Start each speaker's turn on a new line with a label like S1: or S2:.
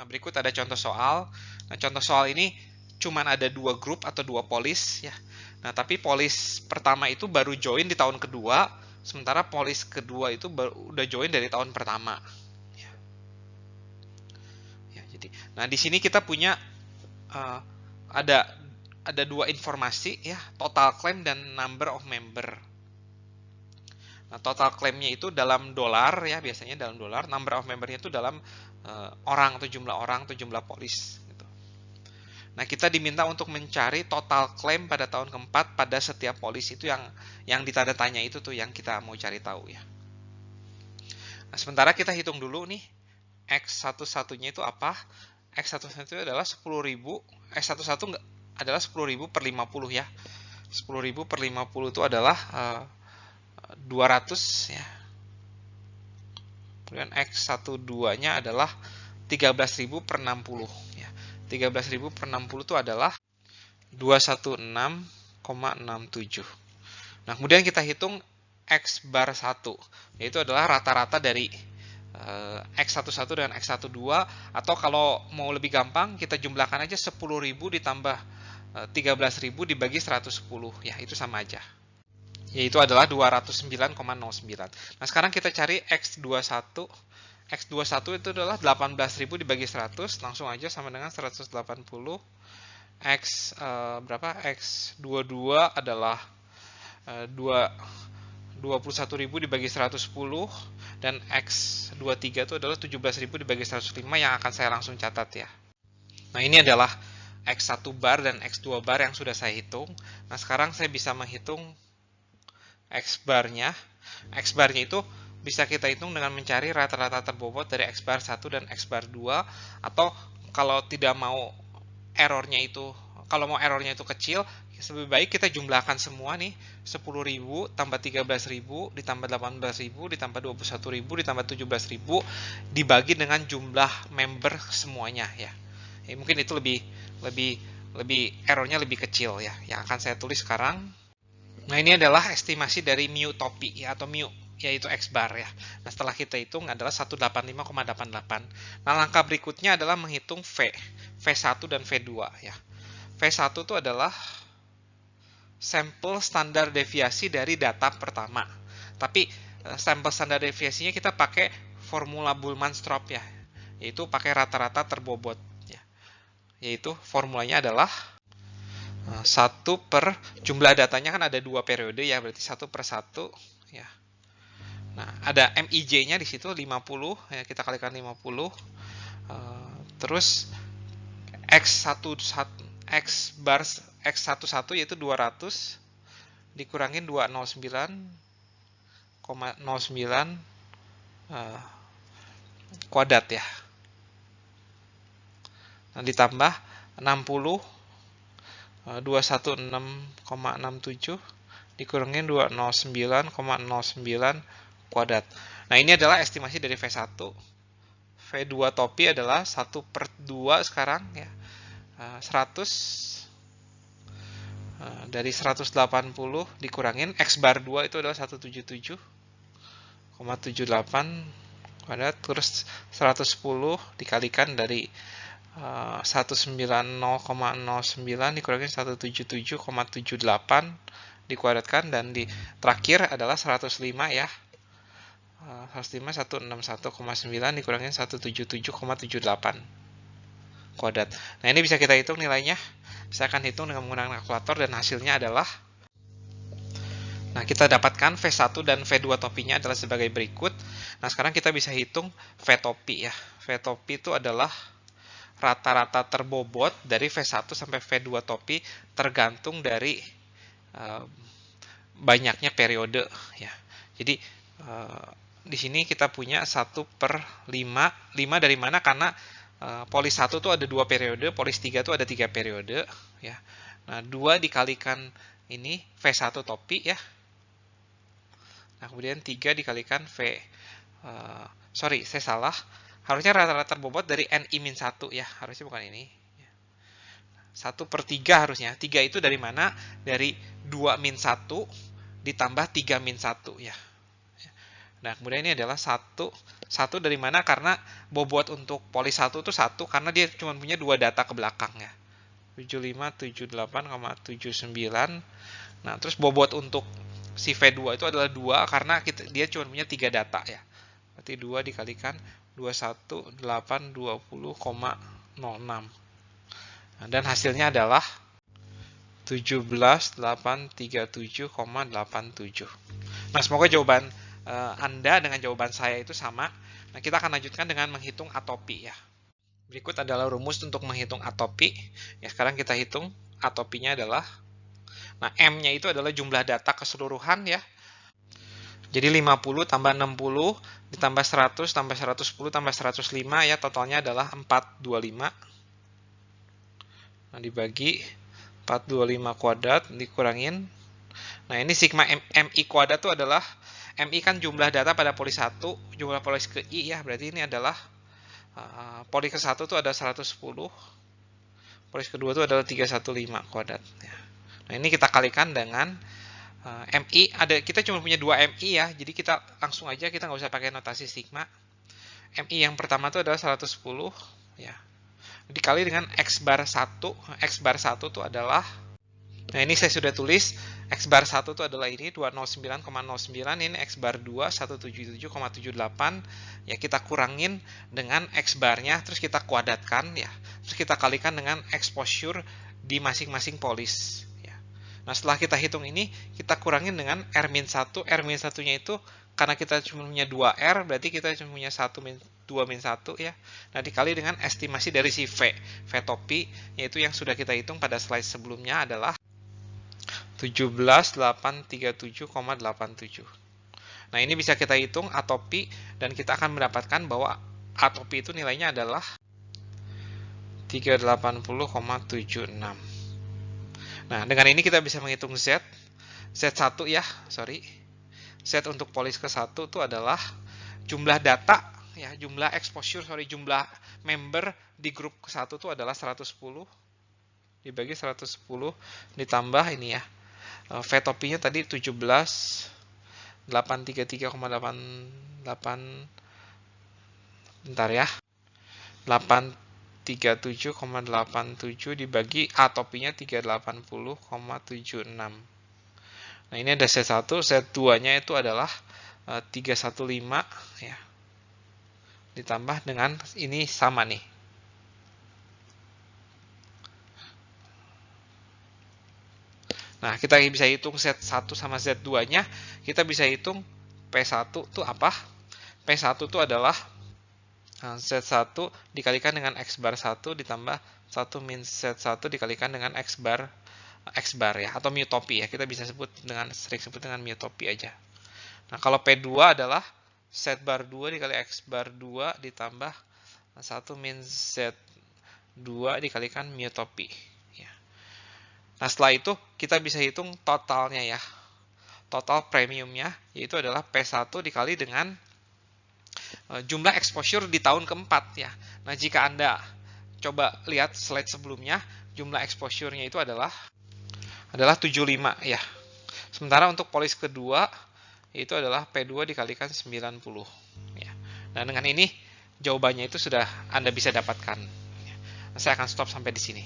S1: Nah, berikut ada contoh soal. Nah, contoh soal ini cuman ada 2 grup atau 2 polis ya. Nah, tapi polis pertama itu baru join di tahun kedua, sementara polis kedua itu udah join dari tahun pertama. Ya, jadi, nah di sini kita punya ada 2 informasi ya, total claim dan number of member. Nah, total claimnya itu dalam dolar ya, biasanya dalam dolar. Number of membernya itu dalam orang atau jumlah polis. Gitu. Nah, kita diminta untuk mencari total claim pada tahun keempat pada setiap polis itu yang ditanda tanya itu tuh yang kita mau cari tahu ya. Nah, sementara kita hitung dulu nih X11-nya itu apa? X11 itu adalah 10.000, X11 adalah 10.000 per 50 ya. 10.000 per 50 itu adalah 200 ya. Kemudian X12-nya adalah 13.000 per 60 ya. 13.000 per 60 itu adalah 216,67. Nah, kemudian kita hitung X bar 1, yaitu adalah rata-rata dari X11 dan X12, atau kalau mau lebih gampang kita jumlahkan aja 10.000 ditambah 13.000 dibagi 110 ya, itu sama aja. Yaitu adalah 209,09. Nah, sekarang kita cari X21. X21 itu adalah 18.000 dibagi 100, langsung aja sama dengan 180. X berapa? X22 adalah 21.000 dibagi 110, dan X23 itu adalah 17.000 dibagi 105 yang akan saya langsung catat ya. Nah, ini adalah X1 bar dan X2 bar yang sudah saya hitung. Nah, sekarang saya bisa menghitung X barnya. X barnya itu bisa kita hitung dengan mencari rata-rata terbobot dari X bar 1 dan X bar 2, atau kalau tidak mau errornya itu, kalau mau errornya itu kecil, lebih baik kita jumlahkan semua nih, 10.000 tambah 13.000 ditambah 18.000 ditambah 21.000 ditambah 17.000 dibagi dengan jumlah member semuanya ya. Mungkin itu lebih errornya lebih kecil ya. Yang akan saya tulis sekarang. Nah, ini adalah estimasi dari mu topi ya, atau mu yaitu X bar ya. Nah, setelah kita hitung adalah 185,88. Nah, langkah berikutnya adalah menghitung V1 dan V2 ya. V1 itu adalah sampel standar deviasi dari data pertama. Tapi sampel standar deviasinya kita pakai formula Bullmann-Straub ya, yaitu pakai rata-rata terbobot ya. Yaitu formulanya adalah 1 per jumlah datanya kan ada 2 periode ya, berarti 1 per 1 ya. Nah, ada MIJ-nya di situ 50 ya, kita kalikan 50. Terus X11 yaitu 200 dikurangin 209,09 kuadrat ya. Nah, ditambah 60 216,67 dikurangin 209,09 kuadrat. Nah, ini adalah estimasi dari V1. V2 topi adalah 1 per 2 sekarang ya. 100 dari 180 dikurangin X bar 2 itu adalah 177,78 kuadrat, terus 110 dikalikan dari 190,09 dikurangin 177,78 dikuadratkan, dan di terakhir adalah 105 ya. 105 161,9 dikurangin 177,78 kuadrat. Nah, ini bisa kita hitung nilainya. Saya akan hitung dengan menggunakan kalkulator dan hasilnya adalah, nah, kita dapatkan V1 dan V2 topinya adalah sebagai berikut. Nah, sekarang kita bisa hitung V topi ya. V topi itu adalah rata-rata terbobot dari V1 sampai V2 topi tergantung dari banyaknya periode ya. Jadi di sini kita punya 1 per 5. 5 dari mana? Karena polis 1 itu ada 2 periode, polis 3 itu ada 3 periode ya. Nah, 2 dikalikan ini V1 topi ya. Nah, kemudian 3 dikalikan sorry, saya salah. Harusnya rata-rata terbobot dari NI-1 ya, harusnya bukan ini. 1 per 3 harusnya. 3 itu dari mana? Dari 2-1 ditambah 3-1 ya. Nah, kemudian ini adalah 1 1 dari mana? Karena bobot untuk polis 1 itu 1 karena dia cuma punya 2 data ke belakang ya. 7578,79. Nah, terus bobot untuk si V2 itu adalah 2 karena dia cuma punya 3 data ya. Berarti 2 dikalikan 21820,06. Nah, dan hasilnya adalah 17837,87. Nah, semoga jawaban Anda dengan jawaban saya itu sama. Nah, kita akan lanjutkan dengan menghitung atopi ya. Berikut adalah rumus untuk menghitung atopi. Ya, sekarang kita hitung atopinya adalah, nah, M-nya itu adalah jumlah data keseluruhan ya. Jadi 50 tambah 60 ditambah 100 tambah 110 tambah 105 ya, totalnya adalah 425. Nah, dibagi 425 kuadrat dikurangin. Nah, ini sigma MI kuadrat itu adalah, MI kan jumlah data pada polis 1, jumlah polis ke I ya, berarti ini adalah polis ke 1 itu ada 110, polis kedua itu adalah 315 kuadrat ya. Nah, ini kita kalikan dengan MI, kita cuma punya 2 MI ya, jadi kita langsung aja, kita nggak usah pakai notasi sigma. MI yang pertama itu adalah 110 ya, dikali dengan X bar 1. X bar 1 itu adalah, nah ini saya sudah tulis, X bar 1 itu adalah ini 209,09, ini X bar 2 177,78 ya, kita kurangin dengan X barnya, terus kita kuadratkan ya, terus kita kalikan dengan exposure di masing-masing polis. Nah, setelah kita hitung ini, kita kurangin dengan R-1. R-1-nya itu, karena kita cuma punya 2R, berarti kita cuma punya 2-1 ya. Nah, dikali dengan estimasi dari si V. V topi, yaitu yang sudah kita hitung pada slide sebelumnya adalah 17837,87. Nah, ini bisa kita hitung atopi, dan kita akan mendapatkan bahwa atopi itu nilainya adalah 380,76. Nah, dengan ini kita bisa menghitung Z1 ya, Z untuk polis ke 1 itu adalah jumlah data ya, jumlah exposure, jumlah member di grup ke 1 itu adalah 110 dibagi 110 ditambah ini ya. V topinya tadi 17833,88, bentar ya. 37,87 dibagi A topinya 380,76. Nah, ini ada Z1, Z2-nya itu adalah 315 ya. Ditambah dengan ini sama nih. Nah, kita bisa hitung Z1 sama Z2-nya, kita bisa hitung P1 itu apa? P1 itu adalah Z1 dikalikan dengan X bar 1 ditambah 1 min Z1 dikalikan dengan X bar ya, atau myotopi ya, kita bisa sering sebut dengan myotopi aja. Nah, kalau P2 adalah Z bar 2 dikali X bar 2 ditambah 1 min Z2 dikalikan myotopi ya. Nah, setelah itu kita bisa hitung totalnya ya, total premiumnya, yaitu adalah P1 dikali dengan jumlah exposure di tahun keempat ya. Nah, jika Anda coba lihat slide sebelumnya, jumlah exposure-nya itu adalah 75 ya. Sementara untuk polis kedua itu adalah P2 dikalikan 90 ya. Nah, dengan ini jawabannya itu sudah Anda bisa dapatkan. Nah, saya akan stop sampai di sini.